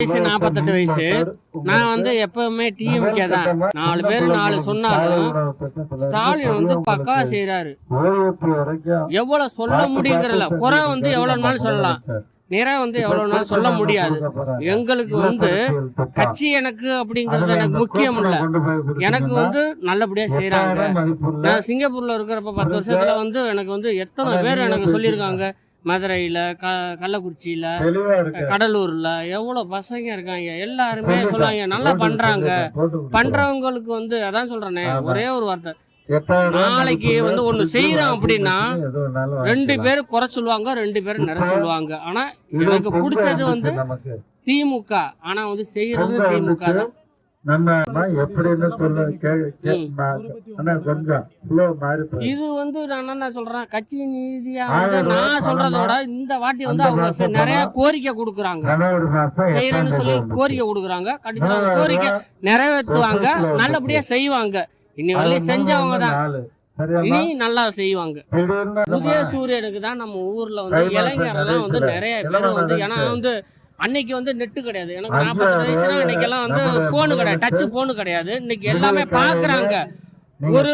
வயசு 48 வயசு. நான் வந்து எப்பவுமே டிஎம்கே தான். 4 பேர் 4 சொன்னாலும் ஸ்டாலின் வந்து பக்காவா செய்யறாரு. எவ்வளவு சொல்ல முடியுங்கிறல குறை வந்து எவ்வளவுனாலும் சொல்லலாம், நிறை வந்து எவ்வளவுனாலும் சொல்ல முடியாது. எங்களுக்கு வந்து கட்சி எனக்கு அப்படிங்கிறது எனக்கு முக்கியம் இல்லை. எனக்கு வந்து நல்லபடியா செய்யறாங்க. நான் சிங்கப்பூர்ல இருக்கிறப்ப 10 வருஷத்துல வந்து எனக்கு வந்து எத்தனை பேர் எனக்கு சொல்லியிருக்காங்க. மதுரையில, கள்ளக்குறிச்சியில, கடலூர்ல எவ்வளவு பசங்க இருக்காங்க. எல்லாருமே சொல்றாங்க நல்லா பண்றாங்க. பண்றவங்களுக்கு வந்து அதான் சொல்றேனே, ஒரே ஒரு வார்த்தை, நாளைக்கு வந்து ஒண்ணு செய்யறோம் அப்படின்னா 2 பேர் குறை சொல்லுவாங்க, 2 பேர் நிறை சொல்லுவாங்க. ஆனா எனக்கு பிடிச்சது வந்து திமுக. ஆனா வந்து செய்யறது திமுக தான். இது வந்து நான் என்ன சொல்றேன், கட்சி நீதியா வந்து நான் சொல்றதோட இந்த வாட்டி வந்து அவங்க நிறைய கோரிக்கை கொடுக்குறாங்க, செய்யறேன்னு சொல்லி கோரிக்கை கொடுக்குறாங்க. கடைசியில கோரிக்கை நிறைவேற்றுவாங்க, நல்லபடியா செய்வாங்க. இனி வரலையும் செஞ்சவங்க தான், இனி நல்லா செய்வாங்க. உதய சூரியனுக்கு தான் நம்ம ஊர்ல வந்து இளைஞரெல்லாம் வந்து நிறைய பேர் வந்து, ஏன்னா வந்து அன்னைக்கு வந்து நெட்டு கிடையாது. எனக்கு 40 வயசுனா அன்னைக்கெல்லாம் வந்து போனு கிடையாது, டச்சு போனு கிடையாது. இன்னைக்கு எல்லாமே பாக்குறாங்க. ஒரு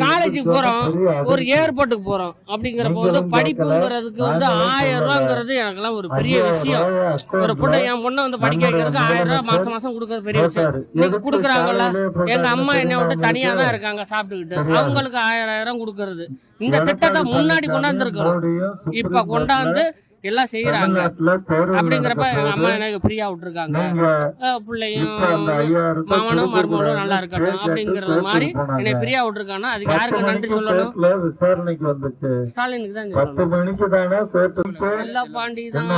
காலேஜுக்கு போறோம், ஒரு ஏர்போர்ட்டுக்கு போறோம் அப்படிங்கிறப்ப வந்து படிப்புங்கிறதுக்கு வந்து 1000 ரூபாங்கிறது எனக்கெல்லாம் ஒரு பெரிய விஷயம். ஒரு பொண்ணு, என் பொண்ணை வந்து படிக்க வைக்கிறதுக்கு 1000 ரூபாய் மாசம் மாசம் கொடுக்கறது பெரிய விஷயம். இன்னைக்கு கொடுக்குறாங்கல்ல. எங்க அம்மா என்னை விட்டு தனியா தான் இருக்காங்க சாப்பிட்டுக்கிட்டு, அவங்களுக்கு 1000 கொடுக்கறது. இந்த திட்டத்தை முன்னாடி கொண்டாந்துருக்கணும், இப்ப கொண்டாந்து எல்லாம் செய்யறாங்க. அப்படிங்கிறப்ப எங்க அம்மா எனக்கு ஃப்ரீயா விட்டுருக்காங்க. பிள்ளையும் மாமனும் மருமகளும் நல்லா இருக்கட்டும் அப்படிங்கறது மாதிரி என்னை ஃப்ரீயா விட்டுருக்காங்கன்னா அதுக்கு யாருக்கு நன்றி சொல்லணும்? ஸ்டாலினுக்கு தான் சொல்லணும். செல்லப்பாண்டி தான்.